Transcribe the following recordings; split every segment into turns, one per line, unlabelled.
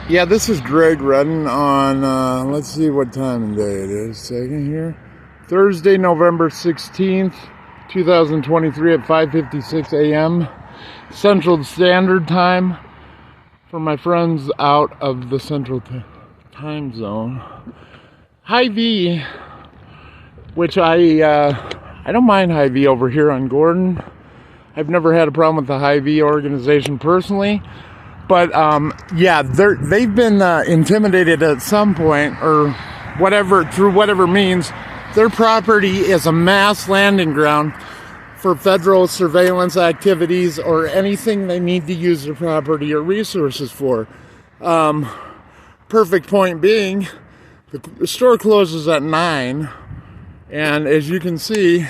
Yeah, this is Redden on, let's see what time of day it is. Second here. Thursday, November 16th, 2023 at 5:56 a.m. Central Standard Time for my friends out of the Central Time Zone. Hy Vee, which I don't mind Hy Vee over here on Gordon. I've never had a problem with the Hy Vee organization personally. But, yeah, they've been intimidated at some point, or whatever, through whatever means. Their property is a mass landing ground for federal surveillance activities or anything they need to use their property or resources for. Perfect point being, the store closes at 9, and as you can see,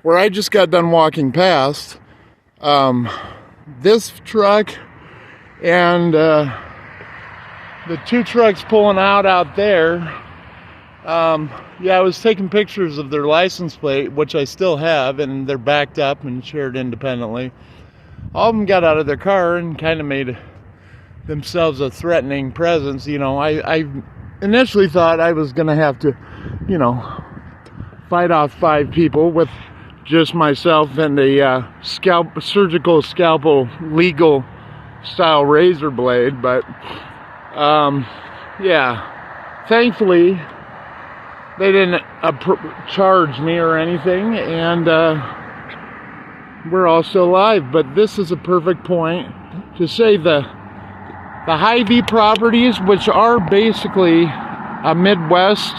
where I just got done walking past, this truck and the two trucks pulling out there, yeah, I was taking pictures of their license plate, which I still have, and they're backed up and shared independently. All of them got out of their car and kind of made themselves a threatening presence. You know, I initially thought I was going to have to, you know, fight off 5 people with just myself and a surgical scalpel legal style razor blade, but yeah, thankfully they didn't charge me or anything, and we're all still alive. But this is a perfect point to say the Hy Vee properties, which are basically a Midwest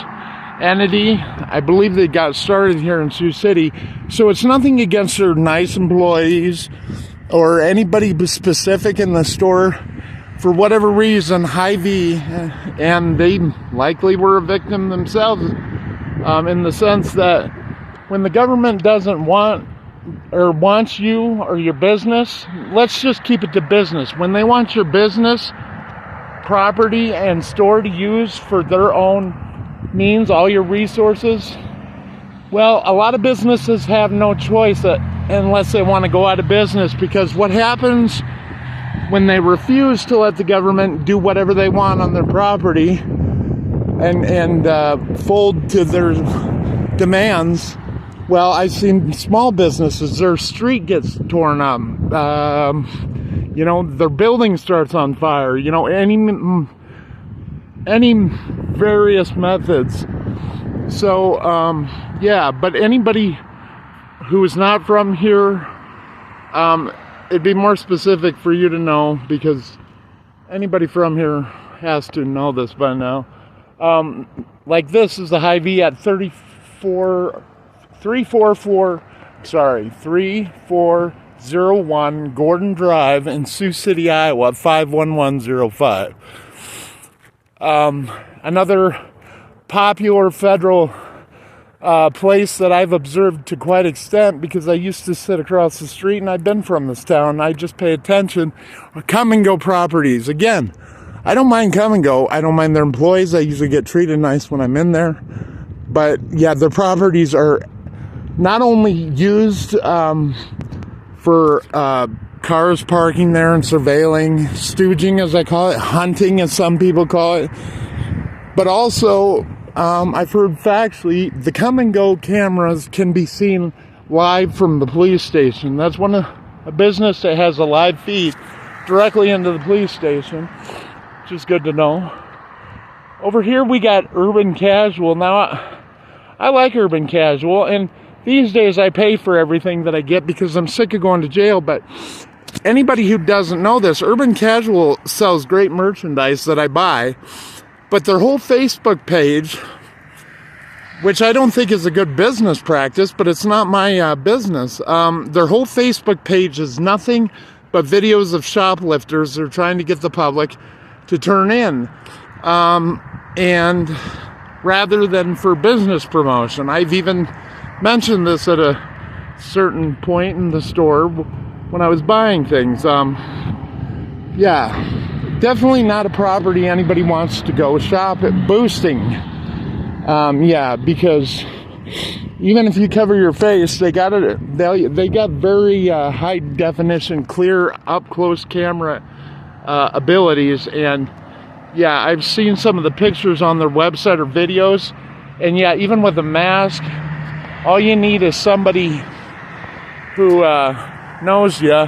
entity. I believe they got started here in Sioux City, so it's nothing against their nice employees or anybody specific in the store. For whatever reason, Hy Vee, and they likely were a victim themselves, in the sense that when the government doesn't want or wants you or your business, let's just keep it to business. When they want your business, property, and store to use for their own means, all your resources, well, a lot of businesses have no choice unless they want to go out of business, because what happens when they refuse to let the government do whatever they want on their property and fold to their demands, well, I've seen small businesses, their street gets torn up, you know, their building starts on fire, you know, any various methods. So, yeah, but anybody who is not from here, it'd be more specific for you to know, because anybody from here has to know this by now. Like this is the Hy Vee at 3401 Gordon Drive in Sioux City, Iowa, 51105. Another popular federal place that I've observed to quite extent, because I used to sit across the street, and I've been from this town, I just pay attention, come and go properties. Again, I don't mind come and go, I don't mind their employees, I usually get treated nice when I'm in there, but yeah, their properties are not only used for cars parking there and surveilling, stooging as I call it, hunting as some people call it, but also I've heard factually the come and go cameras can be seen live from the police station. That's a business that has a live feed directly into the police station, which is good to know. Over here we got urban casual. Now I like urban casual, and these days I pay for everything that I get because I'm sick of going to jail. But anybody who doesn't know this, urban casual sells great merchandise that I buy. But their whole Facebook page, which I don't think is a good business practice, but it's not my business. Their whole Facebook page is nothing but videos of shoplifters they're trying to get the public to turn in. And rather than for business promotion. I've even mentioned this at a certain point in the store when I was buying things. Yeah. Definitely not a property anybody wants to go shop at. Boosting. Yeah, because even if you cover your face, they got very high definition, clear, up close camera abilities, and yeah, I've seen some of the pictures on their website or videos, and yeah, even with a mask, all you need is somebody who knows you.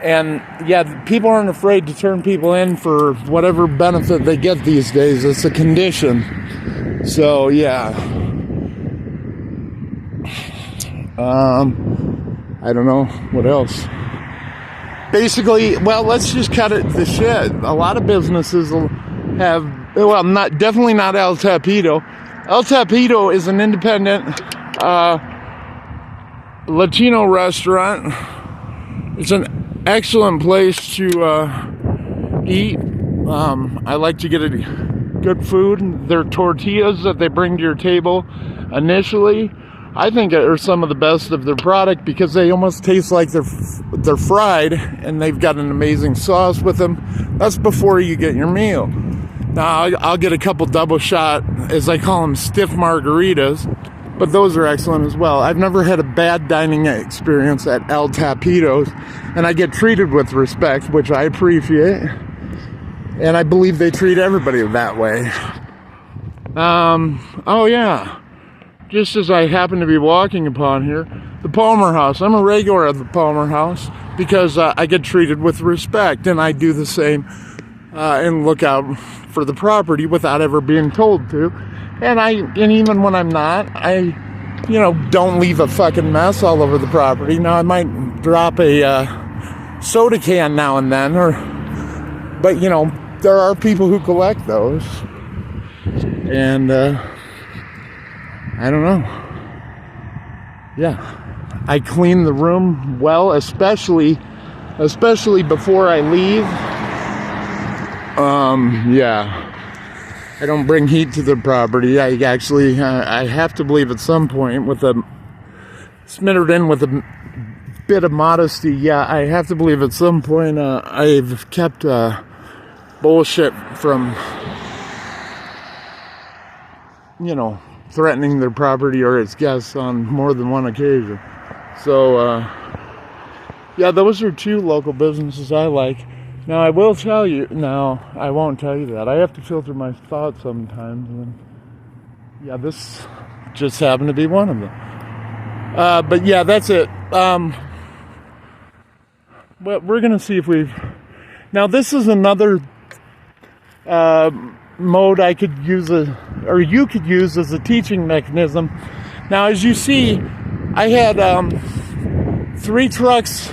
And yeah, people aren't afraid to turn people in for whatever benefit they get these days. It's a condition. So yeah, I don't know what else. Basically, well, let's just cut it to shit. A lot of businesses have, well, definitely not El Tapito. El Tapito is an independent Latino restaurant. It's an excellent place to eat. I like to get good food. Their tortillas that they bring to your table initially, I think, are some of the best of their product because they almost taste like they're fried, and they've got an amazing sauce with them. That's before you get your meal. Now, I'll get a couple double shot, as I call them, stiff margaritas, but those are excellent as well. I've never had a bad dining experience at El Tapito's, and I get treated with respect, which I appreciate, and I believe they treat everybody that way. Oh yeah. Just as I happen to be walking upon here, the Palmer House. I'm a regular at the Palmer House because I get treated with respect, and I do the same and look out for the property without ever being told to. And even when I'm not, I don't leave a fucking mess all over the property. Now, I might drop a soda can now and then, but there are people who collect those, and I don't know. Yeah. I clean the room well, especially before I leave. Yeah. I don't bring heat to the property. I actually, I have to believe at some point, smittered in with a bit of modesty, yeah, I have to believe at some point I've kept bullshit from, threatening their property or its guests on more than one occasion. So, yeah, those are two local businesses I like. Now, I will tell you, no, I won't tell you that. I have to filter my thoughts sometimes. And yeah, this just happened to be one of them. But yeah, that's it. But we're going to see if now this is another mode I could use, or you could use as a teaching mechanism. Now, as you see, I had 3 trucks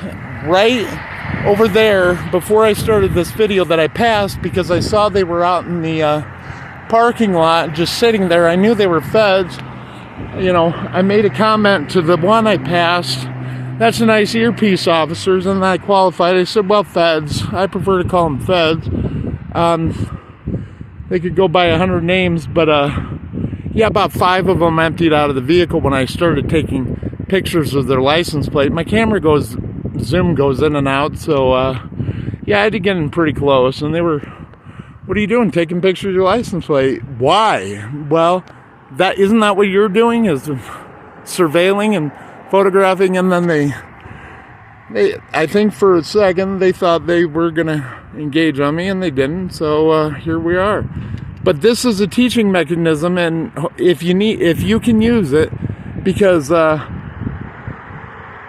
right over there before I started this video that I passed because I saw they were out in the parking lot just sitting there. I knew they were feds. I made a comment to the one I passed. That's a nice earpiece, officers, and I qualified. I said, well, feds. I prefer to call them feds. They could go by 100 names, but yeah, about 5 of them emptied out of the vehicle when I started taking pictures of their license plate. My camera zoom goes in and out, so yeah, I had to get in pretty close, and they were, what are you doing, taking pictures of your license plate? Why? Well, isn't that what you're doing, is surveilling and photographing? And then they I think for a second they thought they were gonna engage on me, and they didn't, so here we are. But this is a teaching mechanism, and if you can use it, because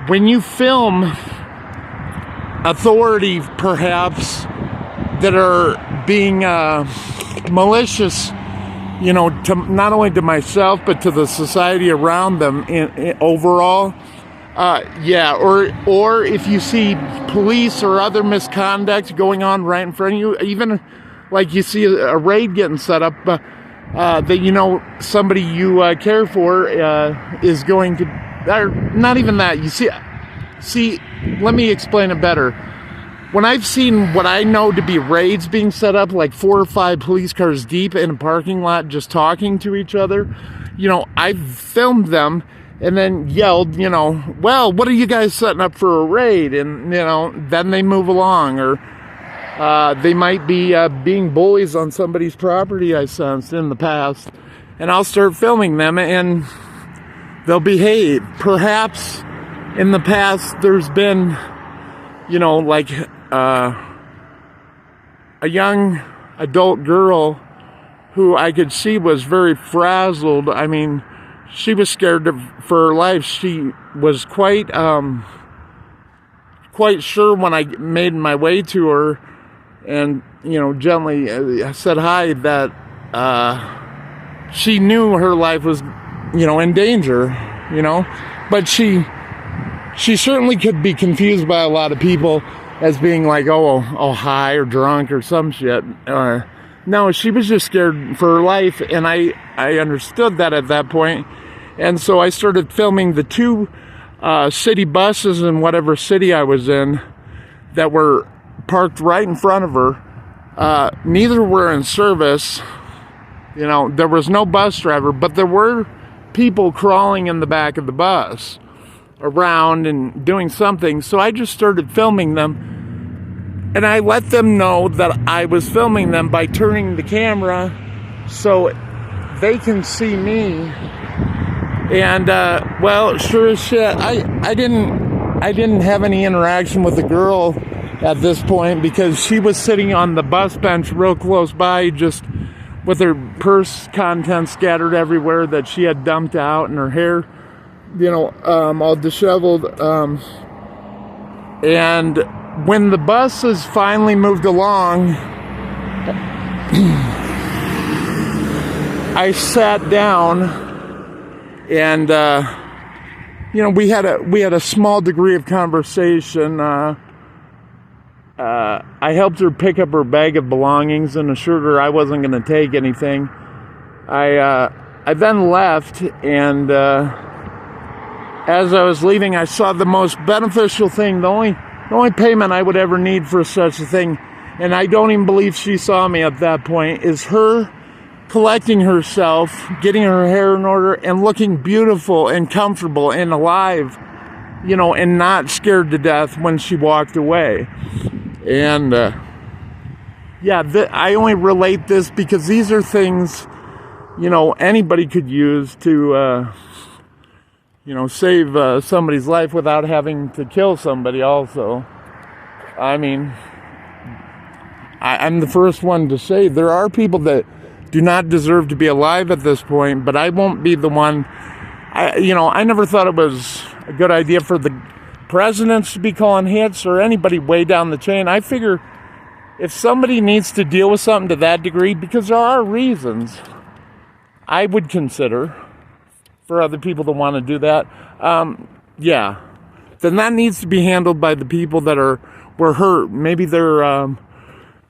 when you film authority, perhaps, that are being malicious, to not only to myself but to the society around them in overall, yeah, or if you see police or other misconduct going on right in front of you, even like you see a raid getting set up, that somebody you care for is going to, or not even that. You see, let me explain it better. When I've seen what I know to be raids being set up, like 4 or 5 police cars deep in a parking lot just talking to each other, I've filmed them and then yelled, well, what are you guys setting up for a raid? And, then they move along, or they might be being bullies on somebody's property, I sensed in the past, and I'll start filming them and they'll behave. Perhaps in the past there's been, like a young adult girl who I could see was very frazzled. I mean, she was scared for her life. She was quite sure when I made my way to her and, gently said hi, that she knew her life was, in danger, but she certainly could be confused by a lot of people as being like, oh, high or drunk or some shit. No, she was just scared for her life, and I understood that at that point. And so I started filming the two city buses in whatever city I was in that were parked right in front of her. Neither were in service. There was no bus driver, but there were people crawling in the back of the bus around and doing something. So I just started filming them, and I let them know that I was filming them by turning the camera so they can see me. And well, sure as shit, I didn't have any interaction with the girl at this point because she was sitting on the bus bench real close by, just with her purse contents scattered everywhere that she had dumped out, and her hair, all disheveled. And when the buses finally moved along, I sat down. And we had a small degree of conversation. I helped her pick up her bag of belongings and assured her I wasn't going to take anything. I then left, and as I was leaving, I saw the most beneficial thing, the only payment I would ever need for such a thing, and I don't even believe she saw me at that point, is her collecting herself, getting her hair in order, and looking beautiful and comfortable and alive, and not scared to death when she walked away. And I only relate this because these are things, anybody could use to, save somebody's life without having to kill somebody also. I mean, I'm the first one to say there are people that do not deserve to be alive at this point, but I won't be the one. I never thought it was a good idea for the presidents to be calling hits or anybody way down the chain. I figure if somebody needs to deal with something to that degree, because there are reasons I would consider for other people to want to do that, then that needs to be handled by the people that were hurt.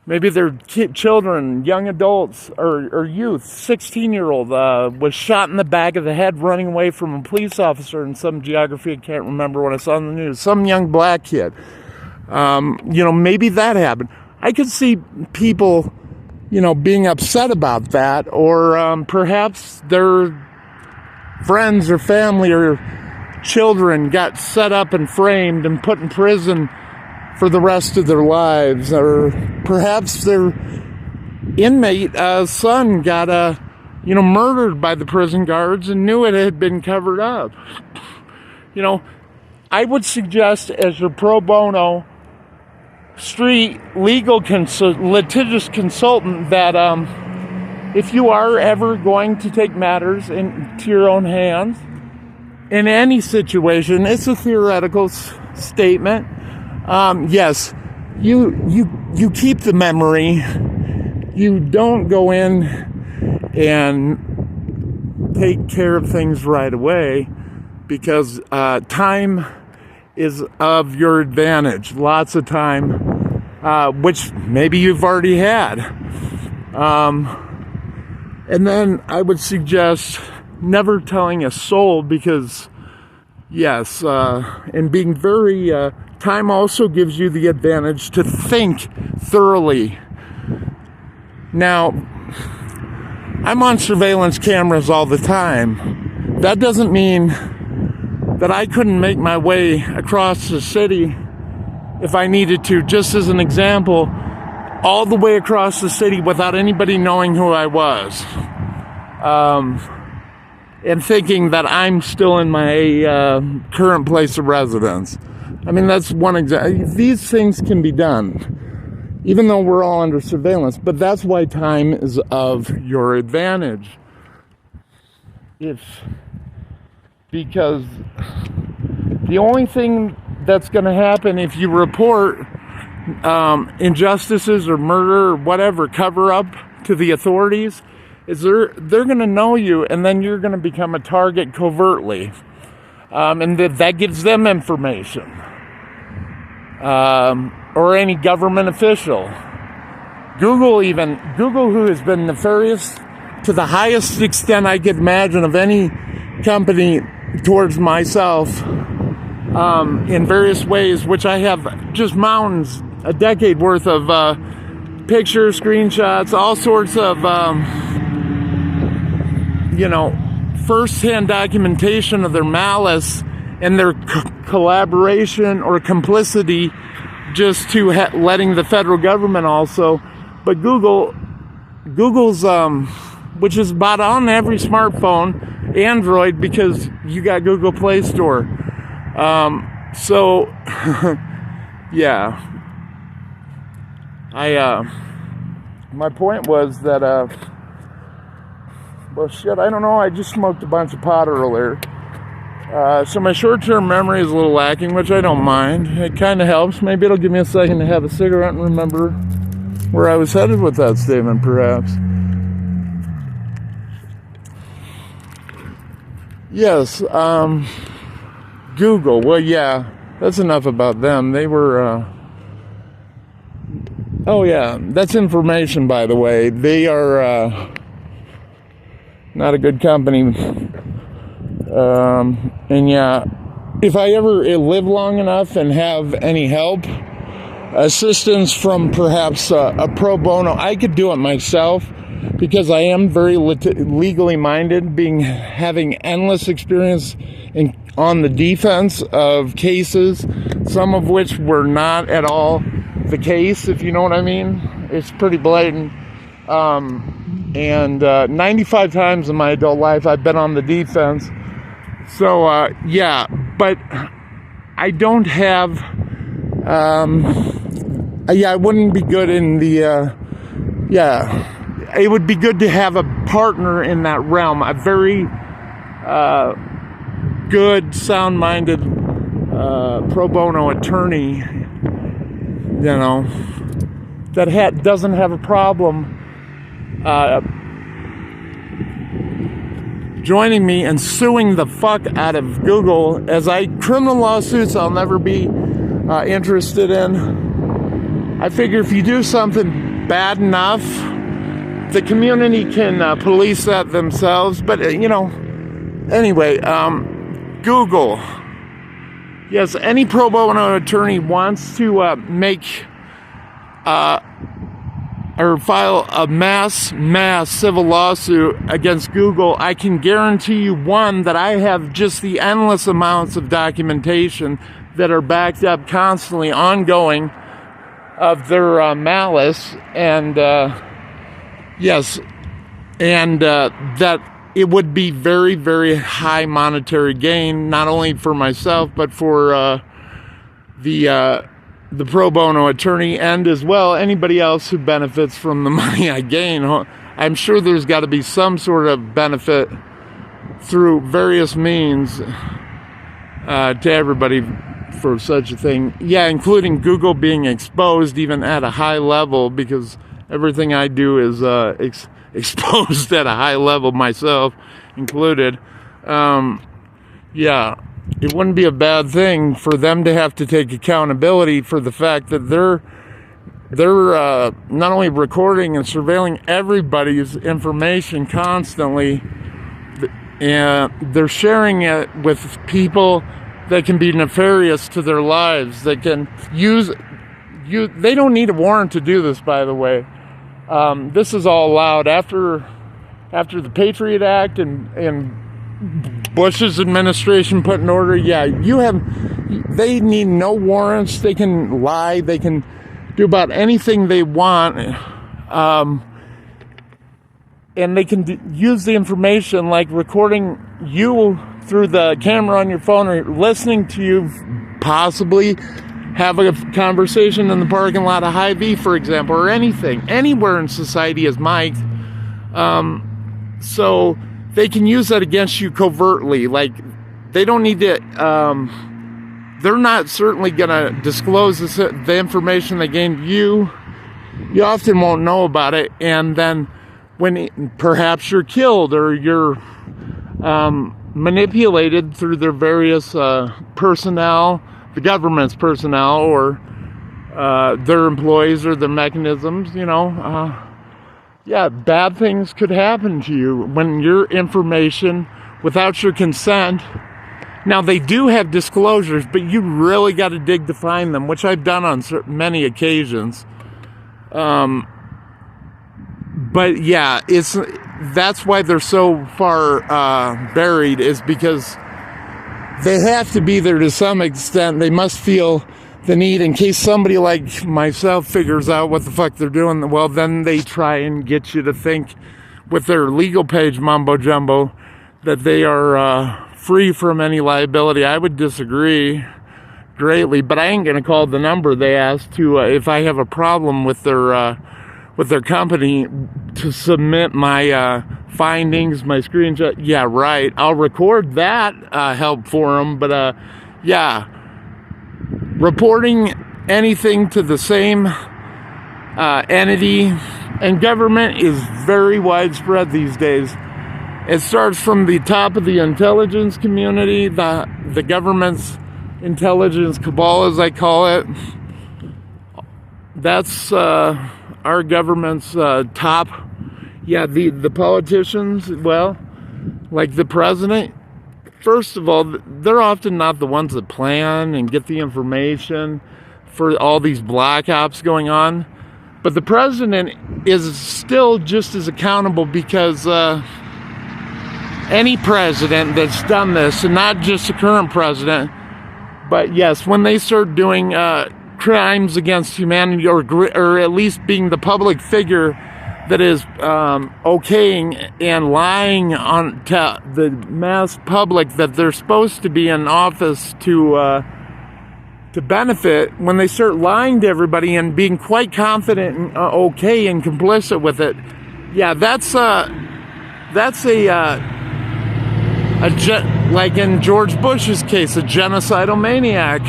Maybe they're children, young adults, or youth. 16-year-old was shot in the back of the head running away from a police officer in some geography I can't remember when I saw on the news. Some young black kid. Maybe that happened. I could see people, being upset about that, or perhaps their friends or family or children got set up and framed and put in prison for the rest of their lives, or perhaps their inmate son got murdered by the prison guards and knew it had been covered up. I would suggest, as your pro bono street legal litigious consultant, that if you are ever going to take matters into your own hands in any situation, it's a theoretical statement. Yes, you keep the memory. You don't go in and take care of things right away because time is of your advantage. Lots of time, which maybe you've already had. And then I would suggest never telling a soul because, yes, and being very... time also gives you the advantage to think thoroughly. Now, I'm on surveillance cameras all the time. That doesn't mean that I couldn't make my way across the city if I needed to, just as an example, all the way across the city without anybody knowing who I was. And thinking that I'm still in my current place of residence. I mean, that's one example. These things can be done. even though we're all under surveillance. But that's why time is of your advantage. Because the only thing that's going to happen if you report injustices or murder or whatever, cover up to the authorities, is they're going to know you, and then you're going to become a target covertly. And that gives them information. Or any government official. Google, who has been nefarious to the highest extent I could imagine of any company towards myself, in various ways, which I have just mountains, a decade worth of pictures, screenshots, all sorts of, first-hand documentation of their malice and their collaboration or complicity just to letting the federal government also. But Google's, which is about on every smartphone, Android, because you got Google Play Store. So, yeah. My point was that, well, shit, I don't know. I just smoked a bunch of pot earlier. So my short-term memory is a little lacking, which I don't mind. It kind of helps. Maybe it'll give me a second to have a cigarette and remember where I was headed with that statement, perhaps. Yes, Google. Well, yeah, that's enough about them. They were... Oh, yeah, that's information, by the way. They are... not a good company. And yeah, if I ever live long enough and have any help, assistance from perhaps a pro bono, I could do it myself, because I am very legally minded, having endless experience on the defense of cases, some of which were not at all the case, if you know what I mean. It's pretty blatant. And 95 times in my adult life I've been on the defense. So yeah, but I don't have I wouldn't be good in the it would be good to have a partner in that realm, a very good, sound-minded pro bono attorney, that doesn't have a problem joining me and suing the fuck out of Google, as criminal lawsuits I'll never be interested in. I figure if you do something bad enough, the community can police that themselves. But anyway, Google. Yes, any pro bono attorney wants to make or file a mass civil lawsuit against Google, I can guarantee you, one, that I have just the endless amounts of documentation that are backed up constantly, ongoing, of their malice, and yes, and that it would be very, very high monetary gain, not only for myself, but for the pro bono attorney, and as well anybody else who benefits from the money I gain. I'm sure there's got to be some sort of benefit through various means to everybody for such a thing. Yeah, including Google being exposed even at a high level, because everything I do is exposed at a high level, myself included. Yeah. It wouldn't be a bad thing for them to have to take accountability for the fact that they're not only recording and surveilling everybody's information constantly, and they're sharing it with people that can be nefarious to their lives, that can they don't need a warrant to do this, by the way. This is all allowed after the Patriot Act and Bush's administration put in order. Yeah, they need no warrants. They can lie. They can do about anything they want. And they can use the information, like recording you through the camera on your phone, or listening to you possibly have a conversation in the parking lot of Hy Vee, for example, or anything. Anywhere in society is mic'd. So they can use that against you covertly. Like, they don't need to, they're not certainly going to disclose the information they gained you. You often won't know about it. And then when perhaps you're killed or you're manipulated through their various personnel, the government's personnel, or their employees or their mechanisms, yeah, bad things could happen to you when your information, without your consent. Now, they do have disclosures, but you really got to dig to find them, which I've done on many occasions. But yeah, that's why they're so far buried, is because they have to be there to some extent. They must feel the need in case somebody like myself figures out what the fuck they're doing. Well, then they try and get you to think with their legal page mumbo jumbo that they are free from any liability. I would disagree greatly, but I ain't gonna call the number they asked to if I have a problem with their company, to submit my findings, my screenshot. Yeah, right. I'll record that help for them, but yeah, reporting anything to the same entity and government is very widespread these days. It starts from the top of the intelligence community, the government's intelligence cabal, as I call it. That's our government's top. Yeah, the politicians, well, like the president, first of all, they're often not the ones that plan and get the information for all these black ops going on. But the president is still just as accountable, because any president that's done this, and not just the current president, but yes, when they start doing crimes against humanity, or at least being the public figure that is okaying and lying on to the mass public that they're supposed to be in office to benefit, when they start lying to everybody and being quite confident and okay and complicit with it, yeah, that's like in George Bush's case, a genocidal maniac.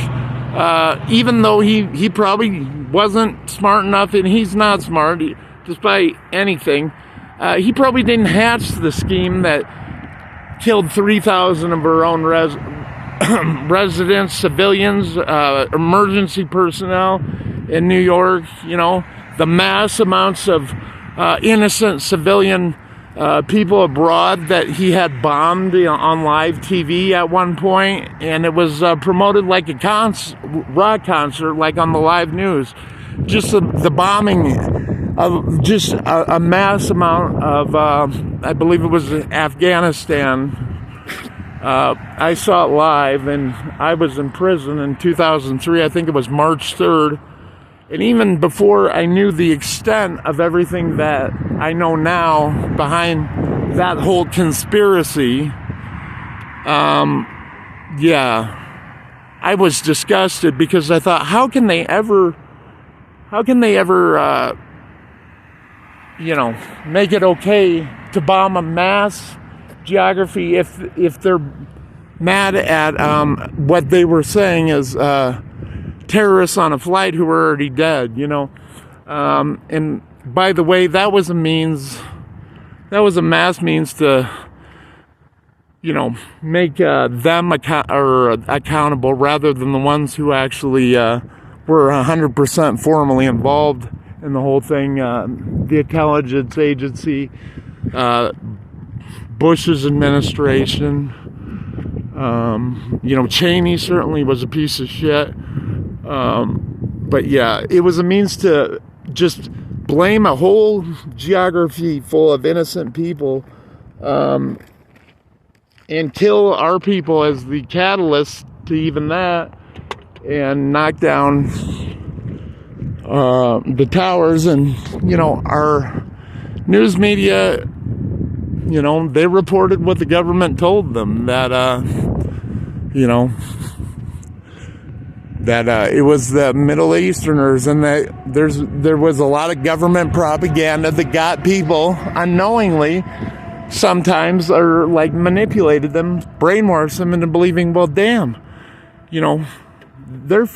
Even though he probably wasn't smart enough, and he's not smart, despite anything, he probably didn't hatch the scheme that killed 3,000 of our own residents, civilians, emergency personnel in New York. The mass amounts of innocent civilian people abroad that he had bombed on live TV at one point, and it was promoted like a rock concert, like on the live news. Just the bombing of just a mass amount of, I believe it was Afghanistan. I saw it live, and I was in prison in 2003. I think it was March 3rd. And even before I knew the extent of everything that I know now behind that whole conspiracy, yeah, I was disgusted, because I thought, how can they ever, make it okay to bomb a mass geography if they're mad at what they were saying is terrorists on a flight who were already dead, and by the way, that was a mass means to, make them accountable, rather than the ones who actually were 100% formally involved in the whole thing. The intelligence agency, Bush's administration, Cheney certainly was a piece of shit. But yeah, it was a means to just blame a whole geography full of innocent people, and kill our people as the catalyst to even that, and knock down the towers. And our news media, they reported what the government told them, that that it was the Middle Easterners, and that there was a lot of government propaganda that got people unknowingly sometimes, or like manipulated them, brainwashed them into believing, well, damn, they're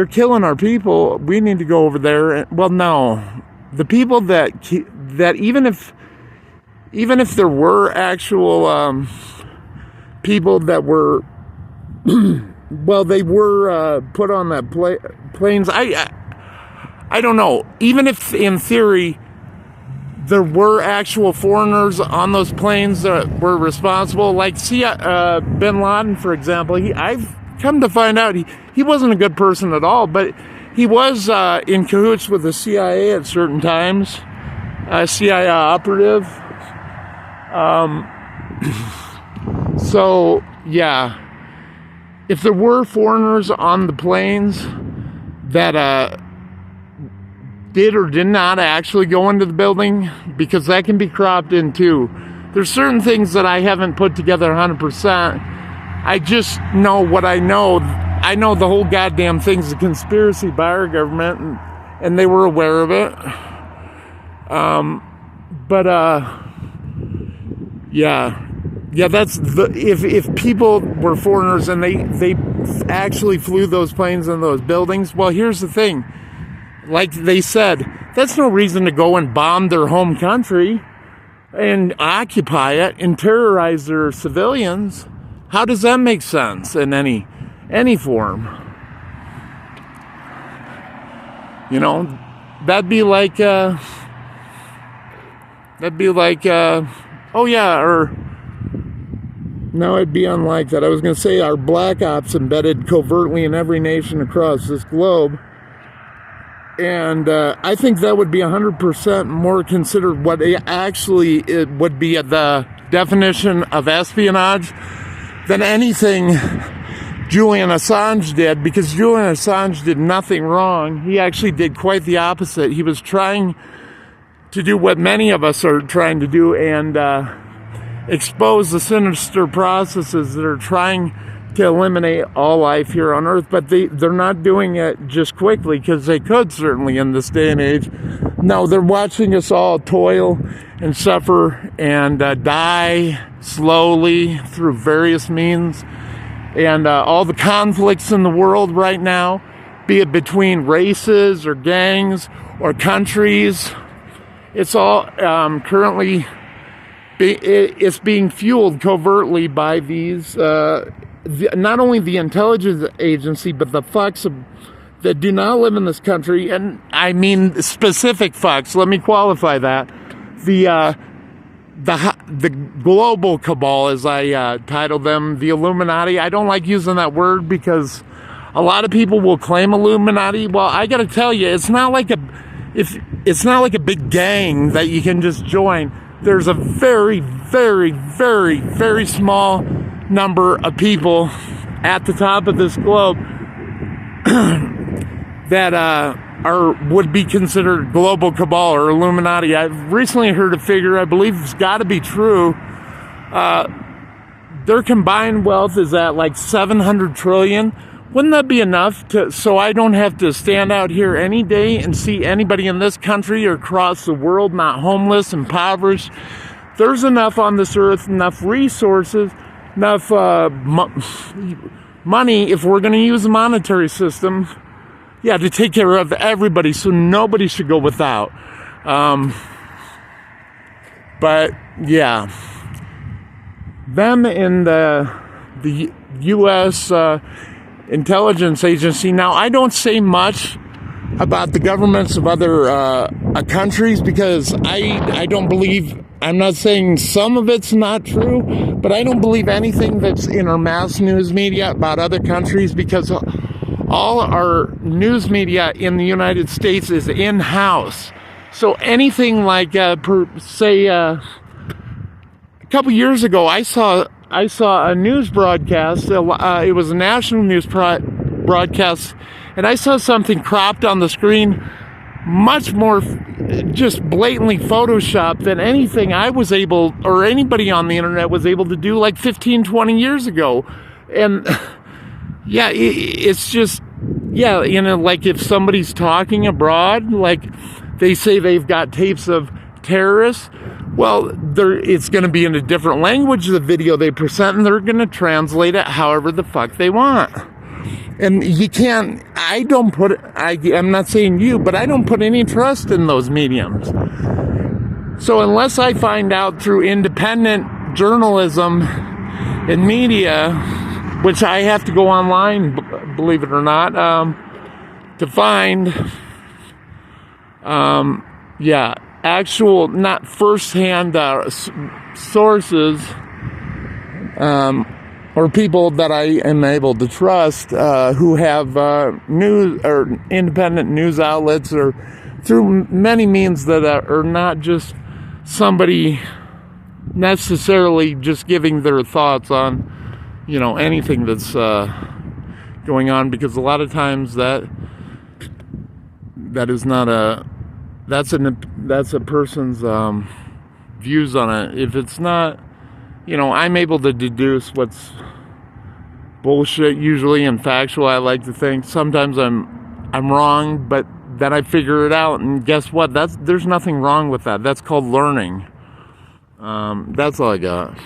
killing our people, we need to go over there. And, well, no, the people that even if there were actual people that were well, they were put on that planes. I don't know. Even if in theory there were actual foreigners on those planes that were responsible, like bin Laden, for example, I've come to find out he wasn't a good person at all, but he was in cahoots with the CIA at certain times, CIA operative. So, yeah. If there were foreigners on the planes that did or did not actually go into the building, because that can be cropped in too. There's certain things that I haven't put together 100%. I just know what I know. I know the whole goddamn thing's a conspiracy by our government, and they were aware of it. Yeah, that's if people were foreigners and they actually flew those planes in those buildings, well, here's the thing. Like they said, that's no reason to go and bomb their home country and occupy it and terrorize their civilians. How does that make sense in any form? That'd be like oh yeah, or no, it'd be unlike that. I was going to say our black ops embedded covertly in every nation across this globe. And I think that would be 100% more considered what actually it would be the definition of espionage than anything Jullian Assange did, because Jullian Assange did nothing wrong. He actually did quite the opposite. He was trying to do what many of us are trying to do, and expose the sinister processes that are trying to eliminate all life here on Earth. But they're not doing it just quickly, because they could certainly in this day and age. No, they're watching us all toil and suffer and die slowly through various means. And all the conflicts in the world right now, be it between races or gangs or countries, it's all currently it's being fueled covertly by these, not only the intelligence agency, but the fucks that do not live in this country. And I mean specific fucks. Let me qualify that. The global cabal, as I titled them, the Illuminati. I don't like using that word because a lot of people will claim Illuminati. Well, I got to tell you, it's not like a big gang that you can just join. There's a very, very, very, very small number of people at the top of this globe that would be considered global cabal or Illuminati. I've recently heard a figure, I believe it's got to be true. Their combined wealth is at like 700 trillion. Wouldn't that be enough so I don't have to stand out here any day and see anybody in this country or across the world not homeless, impoverished? There's enough on this earth, enough resources, enough money, if we're going to use a monetary system, to take care of everybody, so nobody should go without. But yeah, them in the U.S. Intelligence agency. Now, I don't say much about the governments of other countries, because I don't believe, I'm not saying some of it's not true, but I don't believe anything that's in our mass news media about other countries, because all our news media in the United States is in-house. So anything like, a couple years ago, I saw a news broadcast. It was a national news broadcast, and I saw something cropped on the screen, much more just blatantly photoshopped than anything I was able, or anybody on the internet was able to do like 15, 20 years ago. And yeah, it's just, yeah, you know, like if somebody's talking abroad, like they say they've got tapes of terrorists, well, it's going to be in a different language, the video they present, and they're going to translate it however the fuck they want. And you can't, I'm not saying you, but I don't put any trust in those mediums. So unless I find out through independent journalism and media, which I have to go online, believe it or not, to find, actual, not first-hand sources, or people that I am able to trust, who have news or independent news outlets, or through many means that are not just somebody necessarily just giving their thoughts on, you know, anything that's going on, because a lot of times that is not that's a person's views on it. If it's not, you know, I'm able to deduce what's bullshit usually and factual, I like to think. Sometimes I'm wrong, but then I figure it out, and guess what? There's nothing wrong with that. That's called learning. That's all I got.